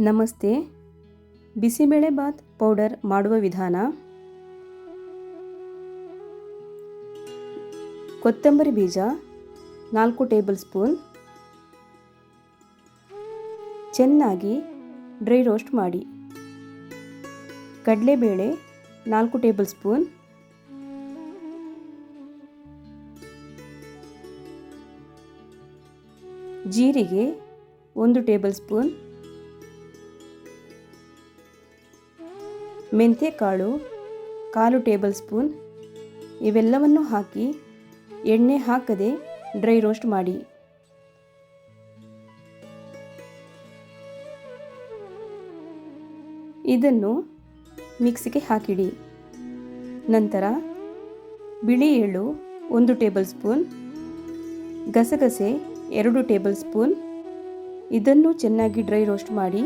ನಮಸ್ತೆ. ಬಿಸಿಬೇಳೆಬಾತ್ ಪೌಡರ್ ಮಾಡುವ ವಿಧಾನ. ಕೊತ್ತಂಬರಿ ಬೀಜ 4 ಟೇಬಲ್ ಸ್ಪೂನ್ ಚೆನ್ನಾಗಿ ಡ್ರೈ ರೋಸ್ಟ್ ಮಾಡಿ. ಕಡಲೆಬೇಳೆ 4 ಟೇಬಲ್ ಸ್ಪೂನ್, ಜೀರಿಗೆ 1 ಟೇಬಲ್ ಸ್ಪೂನ್, ಮೆಂತ್ಯಕಾಳು 1/4 ಟೇಬಲ್ ಸ್ಪೂನ್ ಇವೆಲ್ಲವನ್ನು ಹಾಕಿ ಎಣ್ಣೆ ಹಾಕದೆ ಡ್ರೈ ರೋಸ್ಟ್ ಮಾಡಿ. ಇದನ್ನು ಮಿಕ್ಸಿಗೆ ಹಾಕಿಡಿ. ನಂತರ ಬಿಳಿ ಎಳ್ಳು 1 ಟೇಬಲ್ ಸ್ಪೂನ್, ಗಸಗಸೆ 2 ಟೇಬಲ್ ಸ್ಪೂನ್ ಇದನ್ನು ಚೆನ್ನಾಗಿ ಡ್ರೈ ರೋಸ್ಟ್ ಮಾಡಿ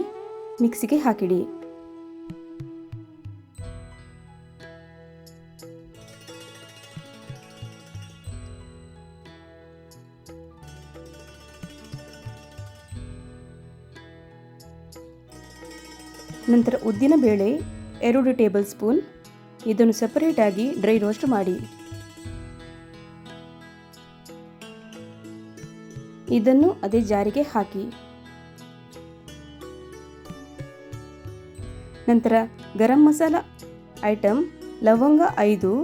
ಮಿಕ್ಸಿಗೆ ಹಾಕಿಡಿ. ನಂತರ ಉದ್ದಿನ ಬೇಳೆ 2 ಟೇಬಲ್ ಸ್ಪೂನ್ ಇದನ್ನು ಸಪರೇಟಾಗಿ ಡ್ರೈ ರೋಸ್ಟ್ ಮಾಡಿ. ಇದನ್ನು ಅದೇ ಜಾರಿಗೆ ಹಾಕಿ. ನಂತರ ಗರಂ ಮಸಾಲ ಐಟಮ್ ಲವಂಗ 5,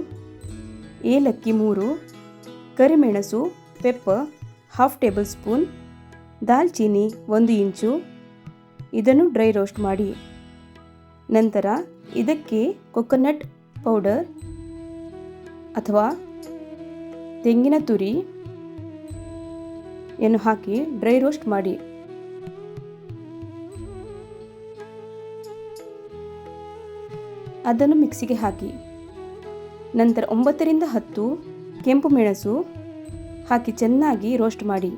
ಏಲಕ್ಕಿ 3, ಕರಿಮೆಣಸು ಪೆಪ್ಪರ್ 1/2 ಟೇಬಲ್ ಸ್ಪೂನ್, ದಾಲ್ಚೀನಿ 1 ಇಂಚು ಇದನ್ನು ಡ್ರೈ ರೋಸ್ಟ್ ಮಾಡಿ. ನಂತರ ಇದಕ್ಕೆ ಕೊಕೊನಟ್ ಪೌಡರ್ ಅಥವಾ ತೆಂಗಿನ ತುರಿ ಯನ್ನು ಹಾಕಿ ಡ್ರೈ ರೋಸ್ಟ್ ಮಾಡಿ. ಅದನ್ನು ಮಿಕ್ಸಿಗೆ ಹಾಕಿ. ನಂತರ 9 ರಿಂದ 10 ಕೆಂಪು ಮೆಣಸು ಹಾಕಿ ಚೆನ್ನಾಗಿ ರೋಸ್ಟ್ ಮಾಡಿ.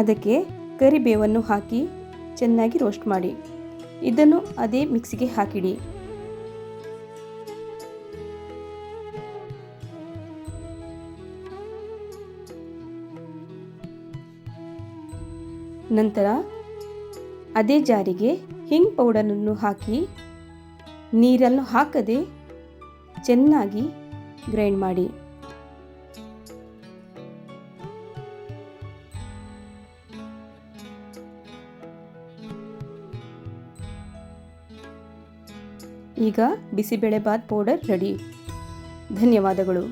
ಅದಕ್ಕೆ ಕರಿಬೇವನ್ನು ಹಾಕಿ ಚೆನ್ನಾಗಿ ರೋಸ್ಟ್ ಮಾಡಿ. ಇದನ್ನು ಅದೇ ಮಿಕ್ಸಿಗೆ ಹಾಕಿಡಿ. ನಂತರ ಅದೇ ಜಾರಿಗೆ ಹಿಂಗ್ ಪೌಡರನ್ನು ಹಾಕಿ ನೀರನ್ನು ಹಾಕದೆ ಚೆನ್ನಾಗಿ ಗ್ರೈಂಡ್ ಮಾಡಿ. ಈಗ ಬಿಸಿಬೇಳೆಬಾತ್ ಪೌಡರ್ ರೆಡಿ. ಧನ್ಯವಾದಗಳು.